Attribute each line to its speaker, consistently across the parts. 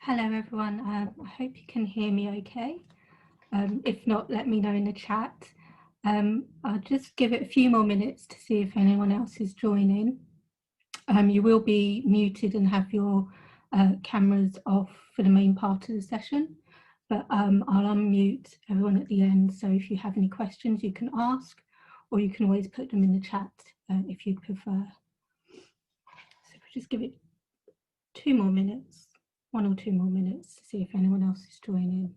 Speaker 1: Hello everyone, I hope you can hear me okay. If not, let me know in the chat. I'll just give it a few more minutes to see if anyone else is joining. You will be muted and have your cameras off for the main part of the session, but I'll unmute everyone at the end, so if you have any questions you can ask, or you can always put them in the chat if you'd prefer. So we'll just give it 2 more minutes. 1 or 2 more minutes to see if anyone else is joining.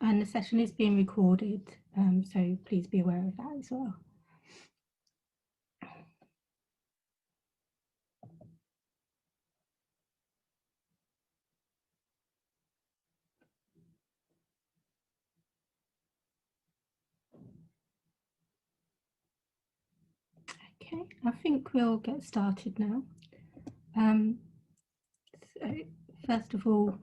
Speaker 1: And the session is being recorded, so please be aware of that as well. Okay, I think we'll get started now. So first of all,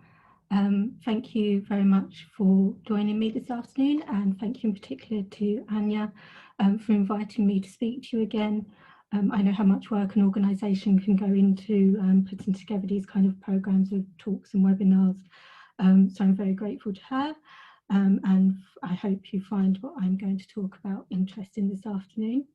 Speaker 1: thank you very much for joining me this afternoon, and thank you in particular to Anya for inviting me to speak to you again. I know how much work an organisation can go into putting together these kind of programmes of talks and webinars, so I'm very grateful to her, and I hope you find what I'm going to talk about interesting this afternoon.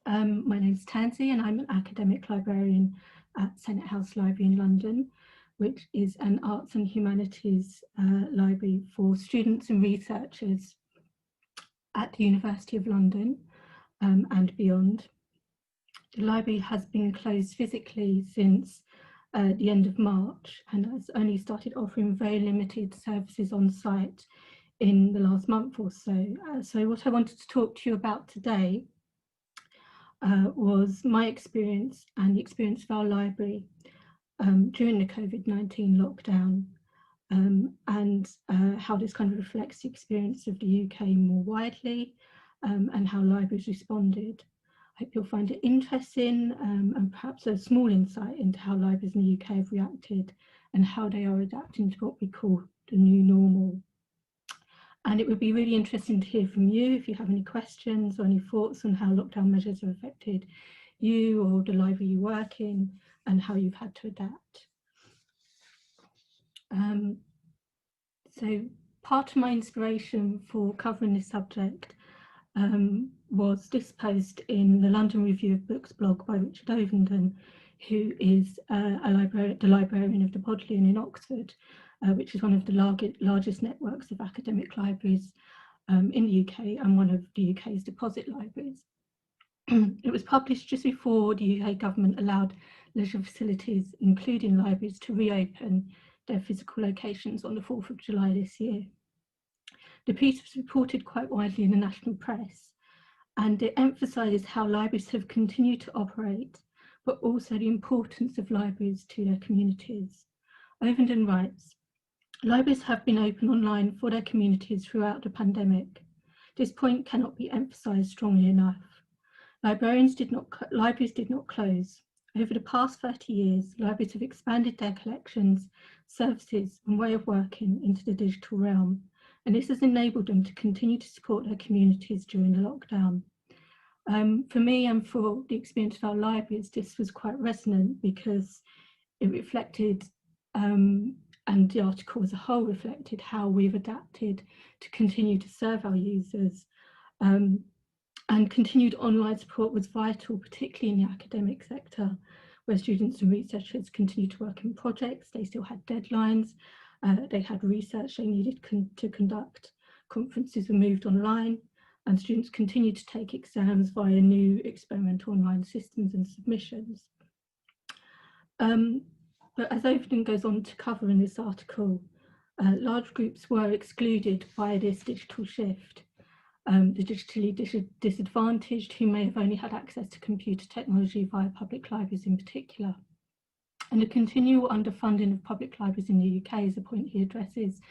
Speaker 1: My name is Tansi and I'm an academic librarian at Senate House Library in London, which is an arts and humanities library for students and researchers at the University of London and beyond. The library has been closed physically since the end of March and has only started offering very limited services on site in the last month or so. So what I wanted to talk to you about today was my experience and the experience of our library during the COVID-19 lockdown, and how this kind of reflects the experience of the UK more widely, and how libraries responded. I hope you'll find it interesting and perhaps a small insight into how libraries in the UK have reacted and how they are adapting to what we call the new normal. And it would be really interesting to hear from you if you have any questions or any thoughts on how lockdown measures have affected you or the library you work in and how you've had to adapt. So part of my inspiration for covering this subject was this post in the London Review of Books blog by Richard Ovenden, who is the librarian of the Bodleian in Oxford, which is one of the largest networks of academic libraries in the UK and one of the UK's deposit libraries. It was published just before the UK government allowed leisure facilities, including libraries, to reopen their physical locations on the 4th of July this year. The piece was reported quite widely in the national press, and it emphasises how libraries have continued to operate, but also the importance of libraries to their communities. Ovenden writes, "Libraries have been open online for their communities throughout the pandemic. This point cannot be emphasised strongly enough. Libraries did not close. Over the past 30 years, libraries have expanded their collections, services and way of working into the digital realm, and this has enabled them to continue to support their communities during the lockdown." For me and for the experience of our libraries, this was quite resonant because it reflected, and the article as a whole reflected, how we've adapted to continue to serve our users. And continued online support was vital, particularly in the academic sector, where students and researchers continued to work in projects. They still had deadlines, they had research they needed to conduct, conferences were moved online, and students continued to take exams via new experimental online systems and submissions. But as Overton goes on to cover in this article, large groups were excluded by this digital shift. The digitally disadvantaged, who may have only had access to computer technology via public libraries in particular. And the continual underfunding of public libraries in the UK is a point he addresses,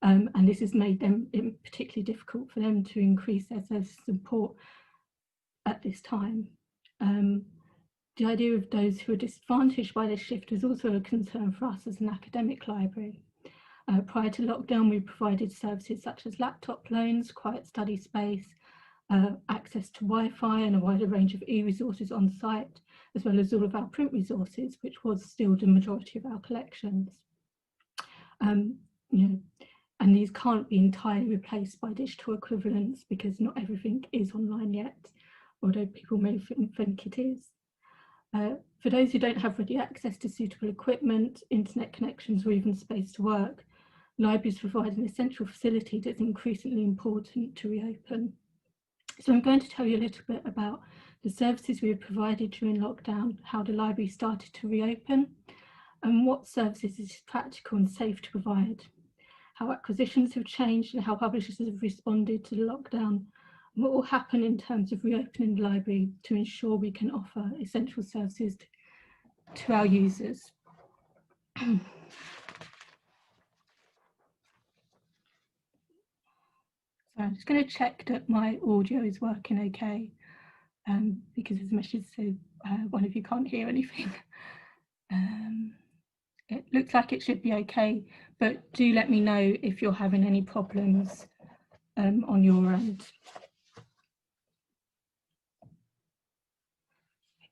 Speaker 1: and this has made them particularly difficult for them to increase their service support at this time. The idea of those who are disadvantaged by this shift is also a concern for us as an academic library. Prior to lockdown, we provided services such as laptop loans, quiet study space, access to Wi-Fi and a wider range of e-resources on site, as well as all of our print resources, which was still the majority of our collections. And these can't be entirely replaced by digital equivalents because not everything is online yet, although people may think it is. For those who don't have ready access to suitable equipment, internet connections, or even space to work, libraries provide an essential facility that's increasingly important to reopen. So I'm going to tell you a little bit about the services we have provided during lockdown, how the library started to reopen, and what services is practical and safe to provide, how acquisitions have changed and how publishers have responded to the lockdown, and what will happen in terms of reopening the library to ensure we can offer essential services to our users. So I'm just going to check that my audio is working okay, because as much as one of you can't hear anything. It looks like it should be okay, but do let me know if you're having any problems on your end.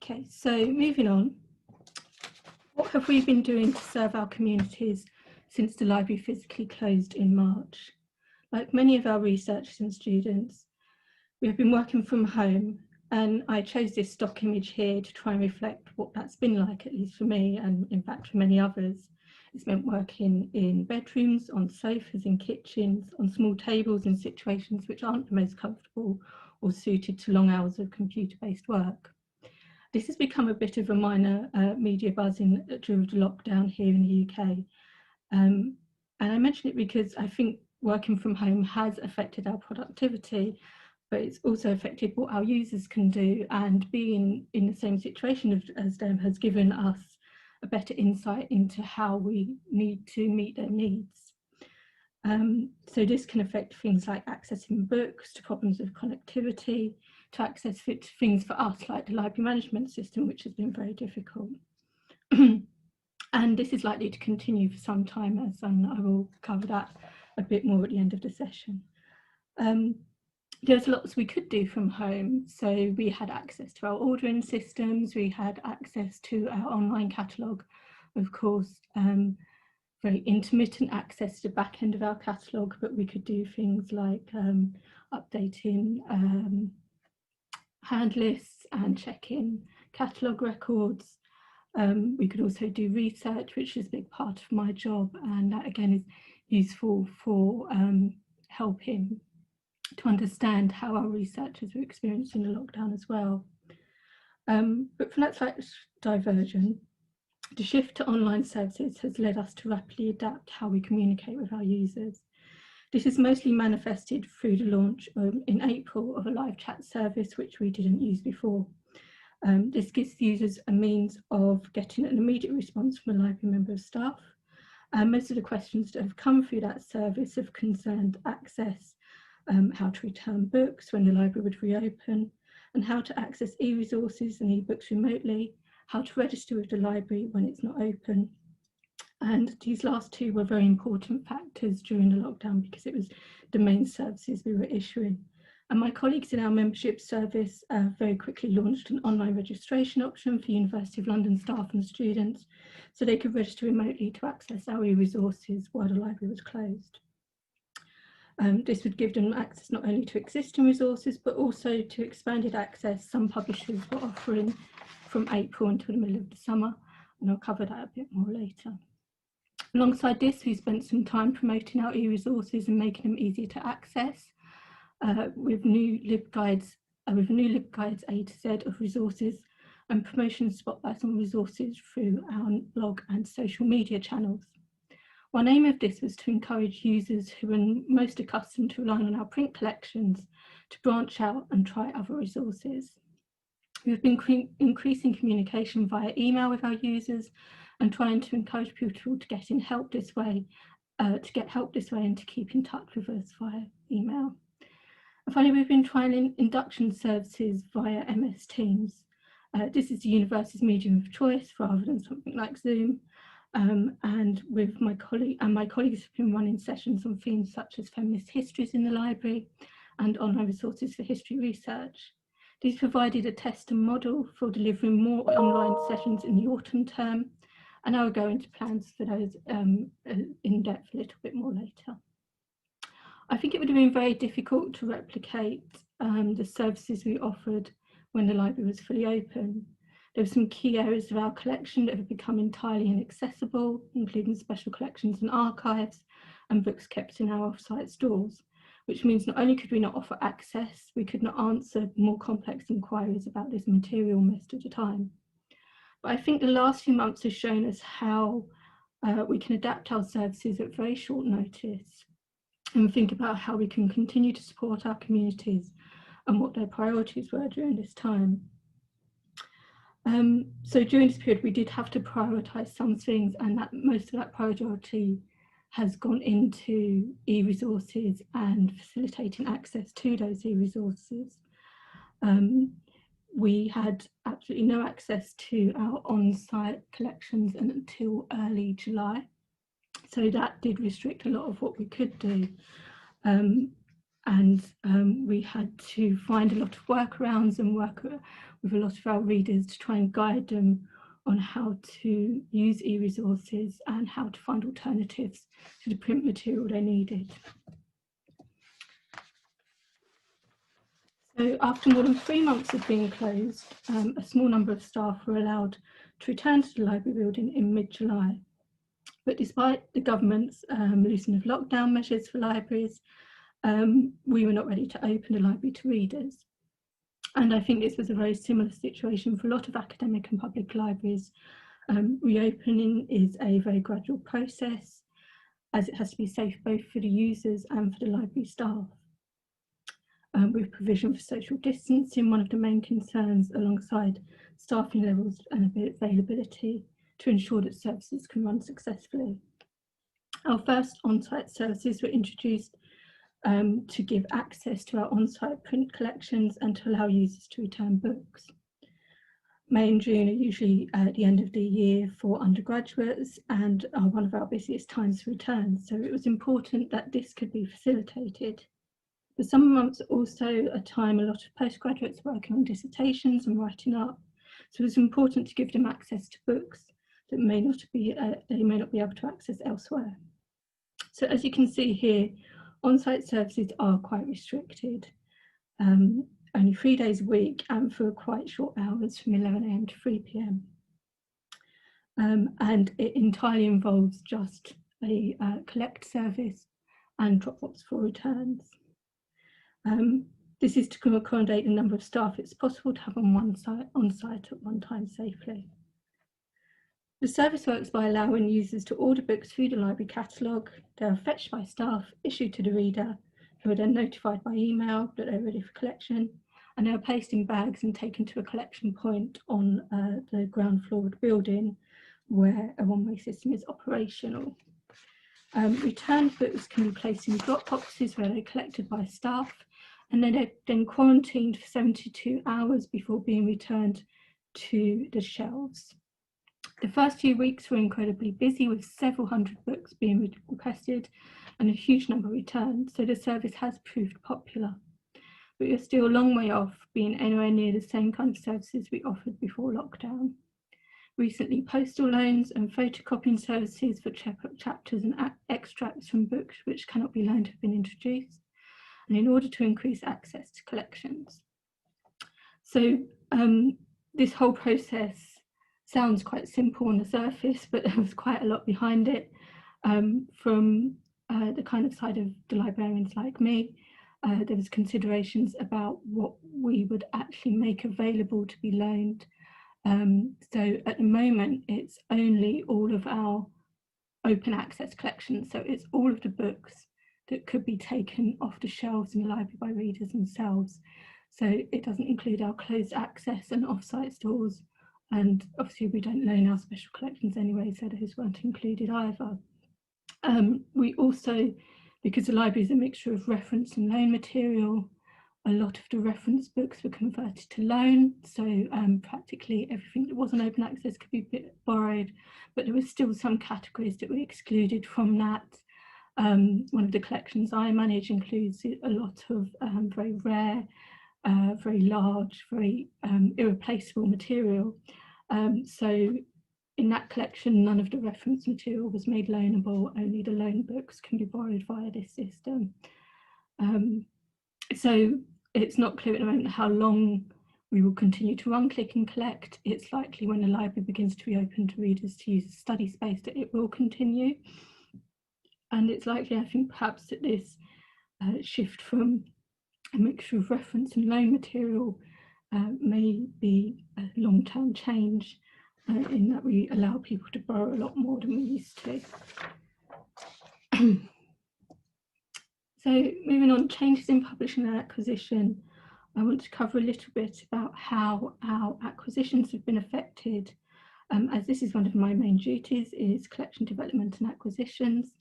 Speaker 1: Okay, so moving on. What have we been doing to serve our communities since the library physically closed in March? Like many of our researchers and students, we have been working from home, and I chose this stock image here to try and reflect what that's been like, at least for me, and in fact for many others. It's meant working in bedrooms, on sofas, in kitchens, on small tables in situations which aren't the most comfortable or suited to long hours of computer-based work. This has become a bit of a minor media buzz during the lockdown here in the UK. And I mention it because I think working from home has affected our productivity, but it's also affected what our users can do, and being in the same situation as them has given us a better insight into how we need to meet their needs. So this can affect things like accessing books, to problems of connectivity, to access things for us like the library management system, which has been very difficult. And this is likely to continue for some time, as I will cover that a bit more at the end of the session. There's lots we could do from home. So we had access to our ordering systems, we had access to our online catalogue, of course, very intermittent access to the back end of our catalogue, but we could do things like updating hand lists and checking catalogue records. We could also do research, which is a big part of my job, and that again is useful for helping to understand how our researchers were experiencing the lockdown as well. But from that slight diversion, the shift to online services has led us to rapidly adapt how we communicate with our users. This is mostly manifested through the launch in April of a live chat service, which we didn't use before. This gives users a means of getting an immediate response from a library member of staff. Most of the questions that have come through that service have concerned access, how to return books when the library would reopen, and how to access e-resources and e-books remotely, how to register with the library when it's not open. And these last two were very important factors during the lockdown because it was the main services we were issuing. And my colleagues in our membership service very quickly launched an online registration option for University of London staff and students, so they could register remotely to access our e-resources while the library was closed. This would give them access not only to existing resources, but also to expanded access some publishers were offering from April until the middle of the summer, and I'll cover that a bit more later. Alongside this, we spent some time promoting our e-resources and making them easier to access with new LibGuides A to Z of resources and promotion spotlights on resources through our blog and social media channels. One aim of this was to encourage users who are most accustomed to relying on our print collections to branch out and try other resources. We've been increasing communication via email with our users and trying to encourage people to get help this way and to keep in touch with us via email. And finally, we've been trialling induction services via MS Teams. This is the university's medium of choice rather than something like Zoom. And with my colleagues have been running sessions on themes such as feminist histories in the library and online resources for history research. These provided a test and model for delivering more online sessions in the autumn term, and I will go into plans for those in depth a little bit more later. I think it would have been very difficult to replicate the services we offered when the library was fully open. There were some key areas of our collection that have become entirely inaccessible, including special collections and archives and books kept in our off-site stores, which means not only could we not offer access, we could not answer more complex inquiries about this material most of the time. But I think the last few months have shown us how we can adapt our services at very short notice and think about how we can continue to support our communities and what their priorities were during this time. So during this period, we did have to prioritise some things, and that most of that priority has gone into e-resources and facilitating access to those e-resources. We had absolutely no access to our on-site collections until early July. So that did restrict a lot of what we could do. We had to find a lot of workarounds and work with a lot of our readers to try and guide them on how to use e-resources and how to find alternatives to the print material they needed. So after more than 3 months of being closed, a small number of staff were allowed to return to the library building in mid-July. But despite the government's loosening of lockdown measures for libraries, we were not ready to open the library to readers. And I think this was a very similar situation for a lot of academic and public libraries. Reopening is a very gradual process, as it has to be safe both for the users and for the library staff. With provision for social distancing, one of the main concerns, alongside staffing levels and availability to ensure that services can run successfully. Our first on-site services were introduced to give access to our on-site print collections and to allow users to return books. May and June are usually at the end of the year for undergraduates and are one of our busiest times for returns, so it was important that this could be facilitated. The summer months are also a time a lot of postgraduates are working on dissertations and writing up, so it was important to give them access to books that they may not be able to access elsewhere. So as you can see here, on-site services are quite restricted, only 3 days a week and for quite short hours from 11 AM to 3 PM. And it entirely involves just a collect service and drop-offs for returns. This is to accommodate the number of staff it's possible to have on site at one time safely. The service works by allowing users to order books through the library catalogue. They are fetched by staff, issued to the reader, who are then notified by email that they're ready for collection, and they are placed in bags and taken to a collection point on the ground floor of the building where a one-way system is operational. Returned books can be placed in drop boxes where they're collected by staff, and then they're then quarantined for 72 hours before being returned to the shelves. The first few weeks were incredibly busy, with several hundred books being requested and a huge number returned, so the service has proved popular. But we're still a long way off being anywhere near the same kind of services we offered before lockdown. Recently, postal loans and photocopying services for chapters and extracts from books which cannot be loaned have been introduced, and in order to increase access to collections. So this whole process sounds quite simple on the surface, but there was quite a lot behind it. From the kind of side of the librarians like me, there was considerations about what we would actually make available to be loaned. So at the moment, it's only all of our open access collection. So it's all of the books that could be taken off the shelves in the library by readers themselves. So it doesn't include our closed access and off-site stores. And obviously we don't loan our special collections anyway, so those weren't included either. We also, because the library is a mixture of reference and loan material, a lot of the reference books were converted to loan, so practically everything that wasn't open access could be borrowed, but there were still some categories that were excluded from that. One of the collections I manage includes a lot of very rare, very large, very irreplaceable material. So in that collection, none of the reference material was made loanable, only the loan books can be borrowed via this system. So it's not clear at the moment how long we will continue to run Click and Collect. It's likely when the library begins to reopen to readers to use the study space that it will continue. And it's likely, I think, perhaps that this shift from a mixture of reference and loan material may be a long-term change in that we allow people to borrow a lot more than we used to. So moving on, changes in publishing and acquisition. I want to cover a little bit about how our acquisitions have been affected, as this is one of my main duties, is collection development and acquisitions.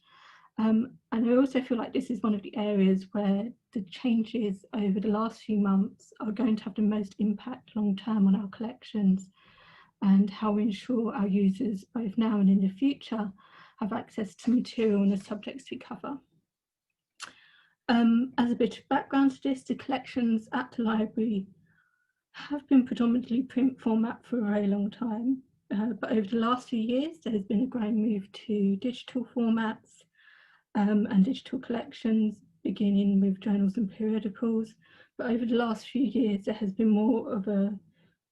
Speaker 1: And I also feel like this is one of the areas where the changes over the last few months are going to have the most impact long term on our collections, and how we ensure our users, both now and in the future, have access to material and the subjects we cover. As a bit of background to this, the collections at the library have been predominantly print format for a very long time, but over the last few years there has been a growing move to digital formats and digital collections, beginning with journals and periodicals. But over the last few years there has been more of a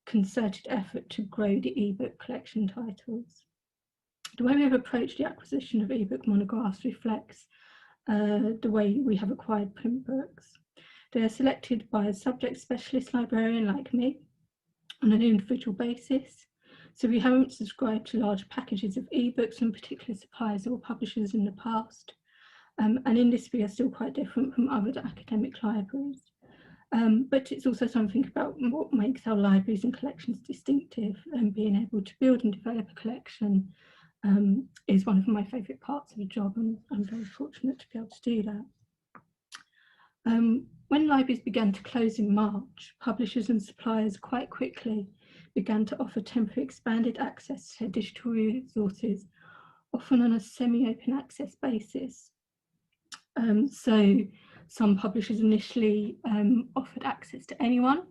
Speaker 1: concerted effort to grow the ebook collection titles. The way we have approached the acquisition of ebook monographs reflects the way we have acquired print books. They are selected by a subject specialist librarian like me on an individual basis. So we haven't subscribed to large packages of ebooks from particular suppliers or publishers in the past. And in this we are still quite different from other academic libraries. But it's also something about what makes our libraries and collections distinctive, and being able to build and develop a collection is one of my favourite parts of the job, and I'm very fortunate to be able to do that. When libraries began to close in March, publishers and suppliers quite quickly began to offer temporary expanded access to digital resources, often on a semi-open access basis. So some publishers initially offered access to anyone.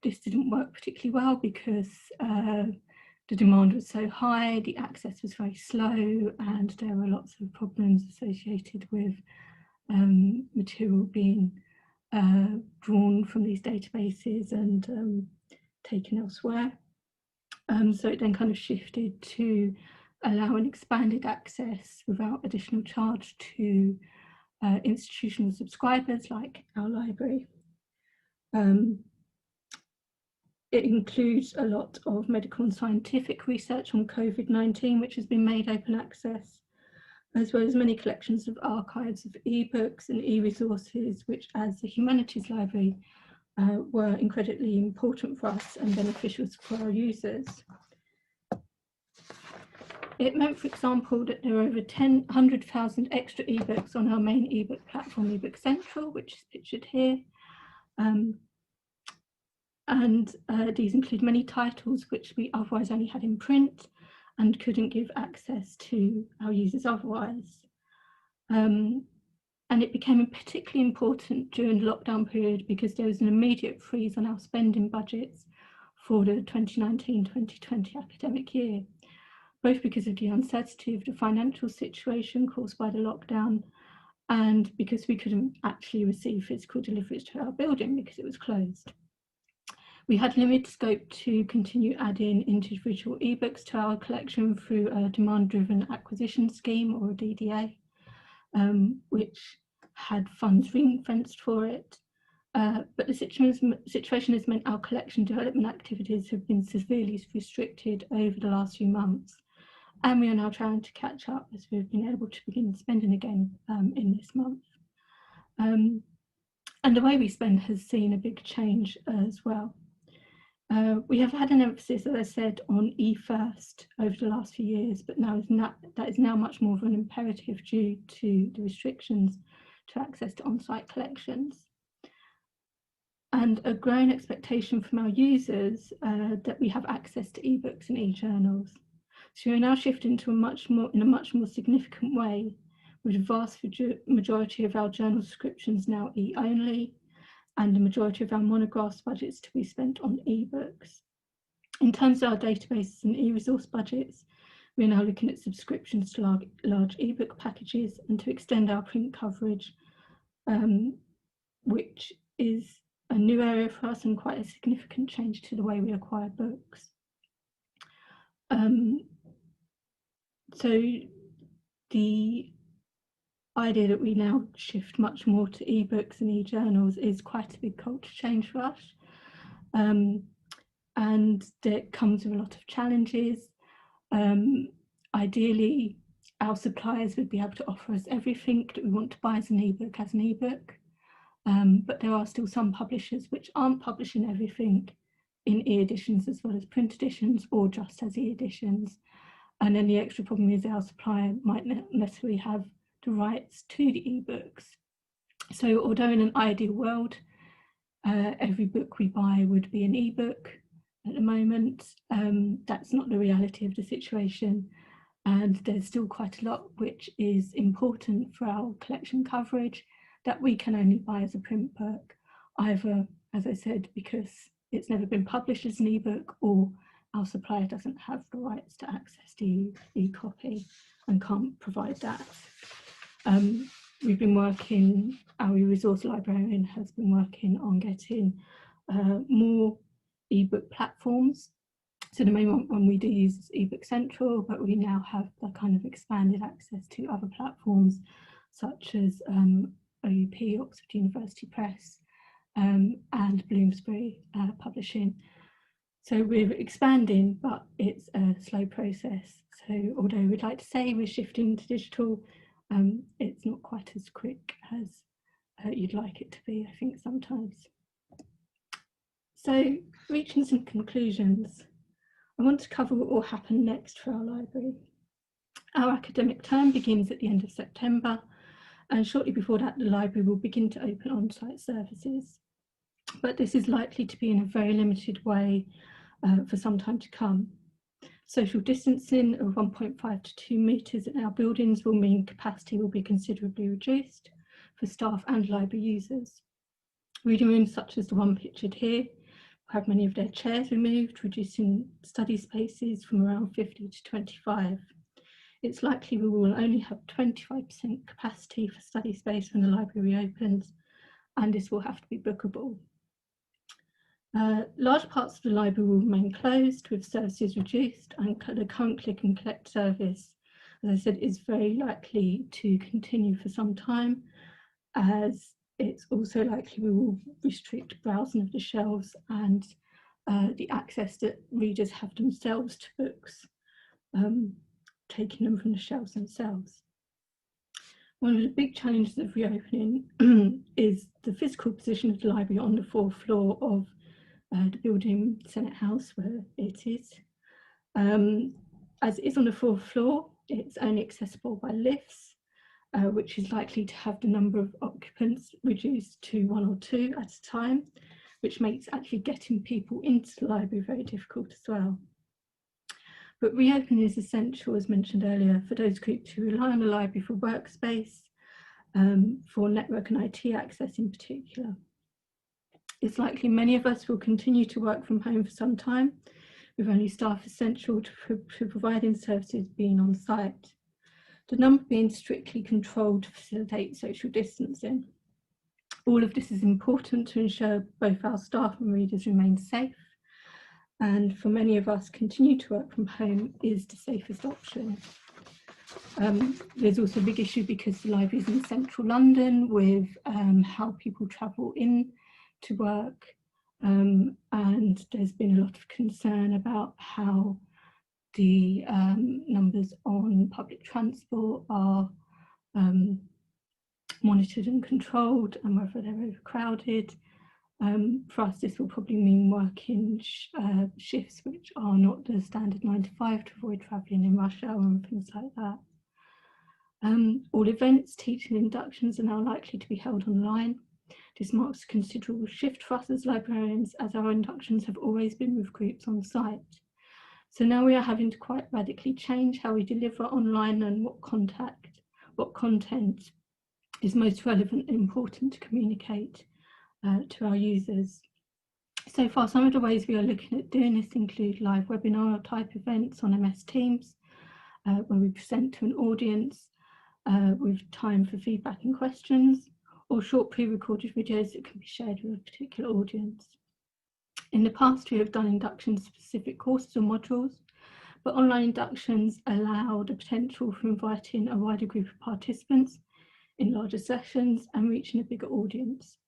Speaker 1: This didn't work particularly well because the demand was so high, the access was very slow, and there were lots of problems associated with material being drawn from these databases and taken elsewhere. So it then kind of shifted to allow an expanded access without additional charge to institutional subscribers like our library. It includes a lot of medical and scientific research on COVID-19, which has been made open access, as well as many collections of archives of ebooks and e-resources, which as the humanities library were incredibly important for us and beneficial for our users. It meant, for example, that there are over 100,000 extra ebooks on our main ebook platform, eBook Central, which is pictured here. These include many titles which we otherwise only had in print and couldn't give access to our users otherwise. And it became particularly important during the lockdown period because there was an immediate freeze on our spending budgets for the 2019-2020 academic year, both because of the uncertainty of the financial situation caused by the lockdown and because we couldn't actually receive physical deliveries to our building because it was closed. We had limited scope to continue adding individual ebooks to our collection through a demand-driven acquisition scheme, or a DDA, which had funds ring-fenced for it. But the situation has meant our collection development activities have been severely restricted over the last few months, and we are now trying to catch up as we've been able to begin spending again in this month. And the way we spend has seen a big change as well. We have had an emphasis, as I said, on e-first over the last few years, but that is now much more of an imperative due to the restrictions to access to on-site collections. And a growing expectation from our users that we have access to ebooks and e-journals. So we're now shifting to in a much more significant way, with the vast majority of our journal subscriptions now e-only, and the majority of our monographs budgets to be spent on ebooks. In terms of our databases and e-resource budgets, we're now looking at subscriptions to large ebook packages and to extend our print coverage, which is a new area for us and quite a significant change to the way we acquire books. So the idea that we now shift much more to ebooks and e-journals is quite a big culture change for us, and that comes with a lot of challenges. Ideally, our suppliers would be able to offer us everything that we want to buy as an ebook, but there are still some publishers which aren't publishing everything in e-editions as well as print editions, or just as e-editions. And then the extra problem is our supplier might not necessarily have the rights to the ebooks. So although in an ideal world, every book we buy would be an ebook, at the moment, that's not the reality of the situation. And there's still quite a lot which is important for our collection coverage that we can only buy as a print book, either, as I said, because it's never been published as an ebook, or our supplier doesn't have the rights to access the e-copy and can't provide that. We've been working, our resource librarian has been working on getting more ebook platforms. So the main one we do use is ebook Central, but we now have the kind of expanded access to other platforms such as OUP, Oxford University Press, and Bloomsbury Publishing. So we're expanding, but it's a slow process. So although we'd like to say we're shifting to digital, it's not quite as quick as you'd like it to be, I think, sometimes. So, reaching some conclusions, I want to cover what will happen next for our library. Our academic term begins at the end of September, and shortly before that, the library will begin to open on-site services. But this is likely to be in a very limited way for some time to come. Social distancing of 1.5 to 2 metres in our buildings will mean capacity will be considerably reduced for staff and library users. Reading rooms such as the one pictured here will have many of their chairs removed, reducing study spaces from around 50 to 25. It's likely we will only have 25% capacity for study space when the library reopens, and this will have to be bookable. Large parts of the library will remain closed with services reduced, and the current click and collect service, as I said, is very likely to continue for some time, as it's also likely we will restrict browsing of the shelves and the access that readers have themselves to books, taking them from the shelves themselves. One of the big challenges of reopening is the physical position of the library on the fourth floor of the building, Senate House, where it is. As it is on the fourth floor, it's only accessible by lifts, which is likely to have the number of occupants reduced to 1 or 2 at a time, which makes actually getting people into the library very difficult as well. But reopening is essential, as mentioned earlier, for those groups who rely on the library for workspace, for network and IT access in particular. It's likely many of us will continue to work from home for some time, with only staff essential to providing services being on site. The number being strictly controlled to facilitate social distancing. All of this is important to ensure both our staff and readers remain safe, and for many of us, continue to work from home is the safest option. There's also a big issue because the library is in central London with how people travel in to work, and there's been a lot of concern about how the numbers on public transport are monitored and controlled, and whether they're overcrowded. For us, this will probably mean working shifts which are not the standard 9 to 5 to avoid travelling in rush hour and things like that. All events, teaching inductions are now likely to be held online. This marks a considerable shift for us as librarians, as our inductions have always been with groups on site. So now we are having to quite radically change how we deliver online and what content is most relevant and important to communicate to our users. So far, some of the ways we are looking at doing this include live webinar type events on MS Teams, where we present to an audience with time for feedback and questions, or short pre-recorded videos that can be shared with a particular audience. In the past, we have done inductions to specific courses or modules, but online inductions allow the potential for inviting a wider group of participants in larger sessions and reaching a bigger audience.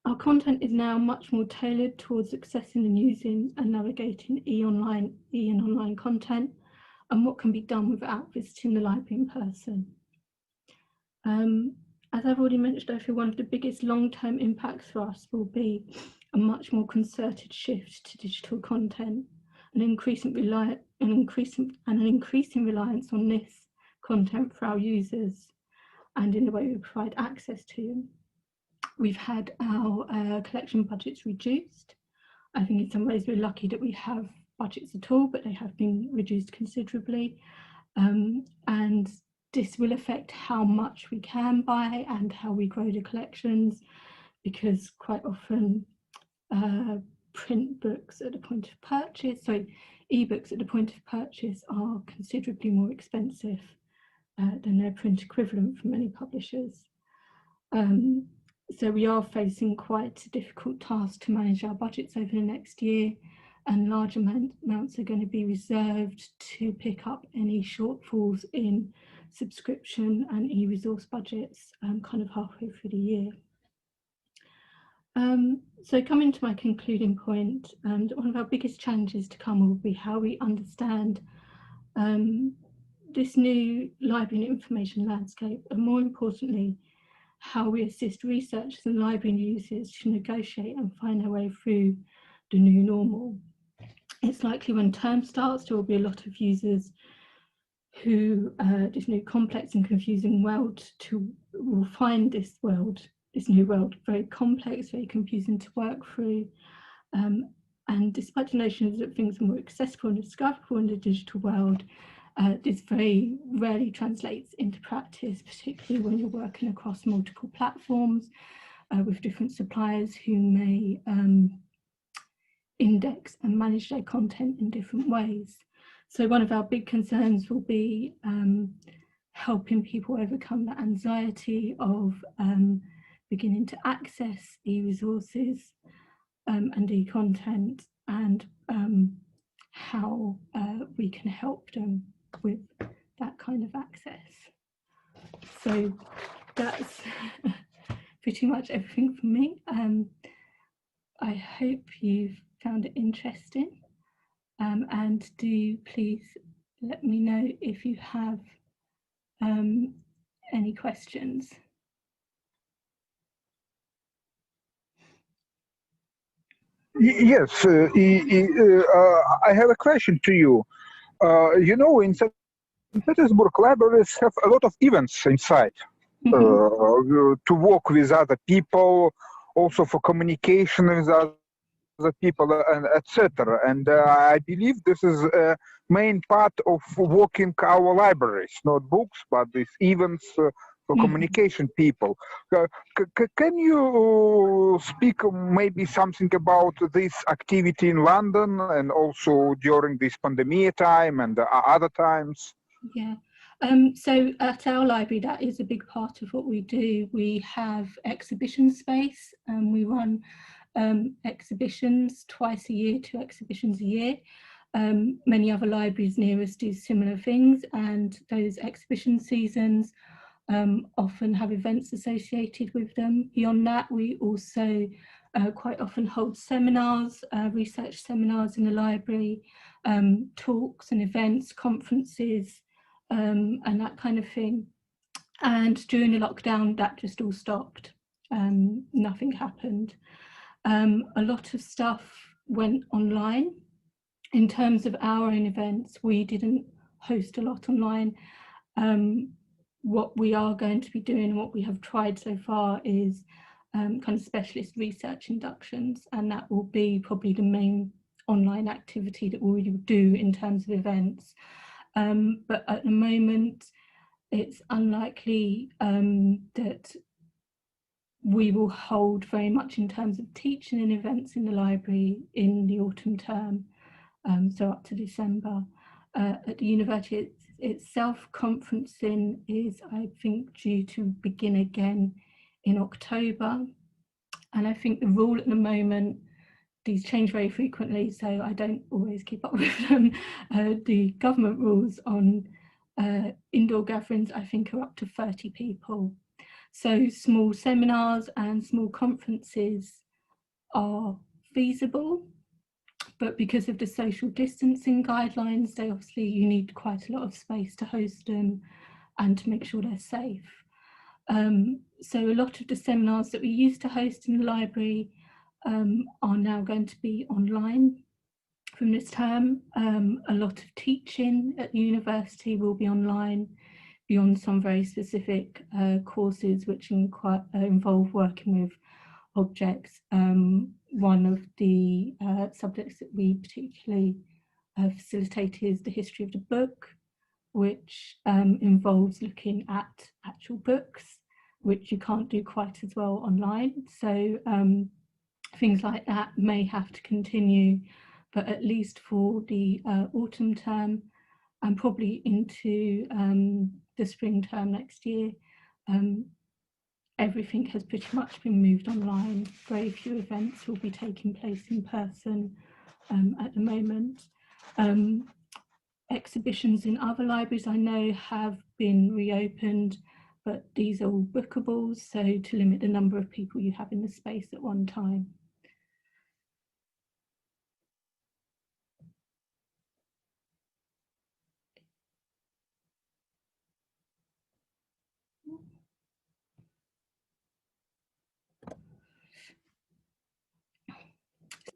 Speaker 1: Our content is now much more tailored towards accessing and using and navigating e-online content, and what can be done without visiting the library in person. As I've already mentioned, I feel one of the biggest long-term impacts for us will be a much more concerted shift to digital content, an increasing reliance on this content for our users and in the way we provide access to them. We've had our collection budgets reduced. I think in some ways we're lucky that we have budgets at all, but they have been reduced considerably. And this will affect how much we can buy and how we grow the collections, because quite often print books at the point of purchase, so ebooks at the point of purchase are considerably more expensive than their print equivalent for many publishers. So we are facing quite a difficult task to manage our budgets over the next year, and large amounts are going to be reserved to pick up any shortfalls in subscription and e-resource budgets kind of halfway through the year. So coming to my concluding point, one of our biggest challenges to come will be how we understand this new library and information landscape, and more importantly, how we assist researchers and library users to negotiate and find their way through the new normal. It's likely when term starts, there will be a lot of users who this new complex and confusing world will find this new world very complex, very confusing to work through. And despite the notions that things are more accessible and discoverable in the digital world, this very rarely translates into practice, particularly when you're working across multiple platforms with different suppliers who may index and manage their content in different ways. So one of our big concerns will be helping people overcome the anxiety of beginning to access e-resources and e-content, and how we can help them with that kind of access. So that's pretty much everything from me. I hope you've found it interesting, and do please let me know if you have any questions.
Speaker 2: Yes, I have a question to you. You know, in St. Petersburg, libraries have a lot of events inside to work with other people, also for communication with other people, and etc. And I believe this is a main part of working our libraries, not books, but these events for communication people. Can you speak maybe something about this activity in London and also during this pandemic time and other times?
Speaker 1: Yeah, So at our library, that is a big part of what we do. We have exhibition space, and we run exhibitions twice a year, 2 exhibitions a year. Many other libraries near us do similar things, and those exhibition seasons often have events associated with them. Beyond that, we also quite often hold seminars, research seminars in the library, talks and events, conferences, and that kind of thing. And during the lockdown, that just all stopped. Nothing happened. A lot of stuff went online. In terms of our own events, we didn't host a lot online. What we are going to be doing, what we have tried so far, is kind of specialist research inductions, and that will be probably the main online activity that we will do in terms of events. But at the moment, it's unlikely that we will hold very much in terms of teaching and events in the library in the autumn term, so up to December. At the university itself, conferencing is, I think, due to begin again in October. And I think the rule at the moment, these change very frequently, so I don't always keep up with them. The government rules on indoor gatherings, I think, are up to 30 people. So small seminars and small conferences are feasible, but because of the social distancing guidelines, they obviously, you need quite a lot of space to host them and to make sure they're safe. So a lot of the seminars that we used to host in the library are now going to be online from this term. A lot of teaching at the university will be online, beyond some very specific courses which involve working with objects. One of the subjects that we particularly facilitate is the history of the book, which involves looking at actual books, which you can't do quite as well online. So things like that may have to continue, but at least for the autumn term and probably into the spring term next year, everything has pretty much been moved online. Very few events will be taking place in person at the moment. Exhibitions in other libraries I know have been reopened, but these are all bookables, so to limit the number of people you have in the space at one time.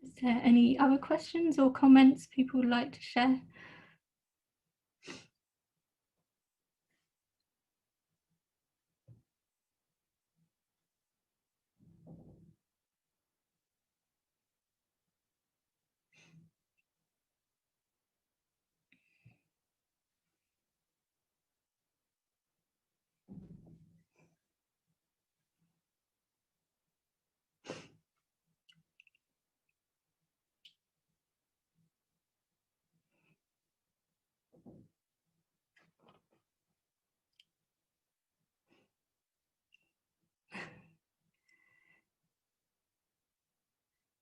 Speaker 1: Is there any other questions or comments people would like to share?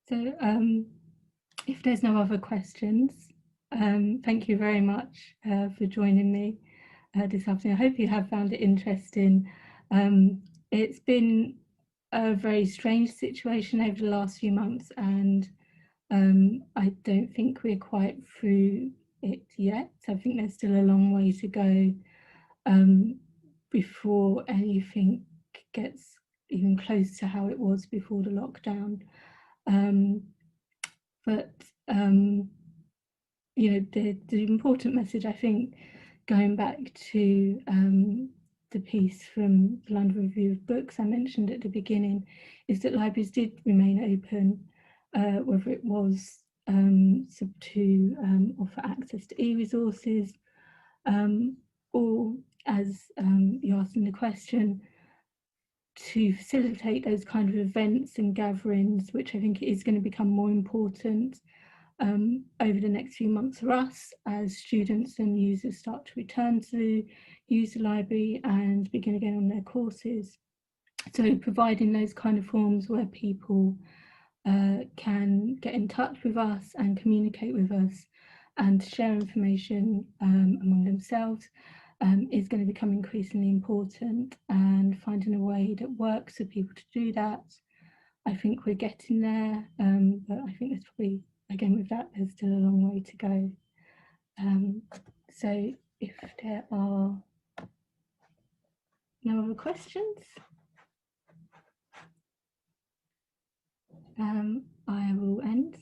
Speaker 1: So if there's no other questions, thank you very much for joining me this afternoon. I hope you have found it interesting. It's been a very strange situation over the last few months, and I don't think we're quite through it yet. I think there's still a long way to go before anything gets even close to how it was before the lockdown. But you know, the important message, I think, going back to the piece from the London Review of Books I mentioned at the beginning, is that libraries did remain open, whether it was to offer access to e-resources, or, as you asked in the question, to facilitate those kind of events and gatherings, which I think is going to become more important over the next few months for us as students and users start to return to use the library and begin again on their courses. So providing those kind of forums where people can get in touch with us and communicate with us and share information among themselves is going to become increasingly important, and finding a way that works for people to do that. I think we're getting there, but I think there's probably, again with that, there's still a long way to go. So if there are no other questions, I will end.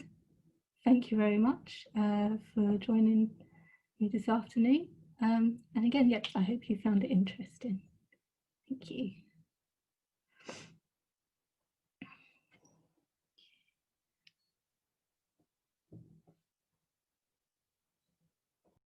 Speaker 1: Thank you very much for joining me this afternoon. And again, yes, I hope you found it interesting. Thank you.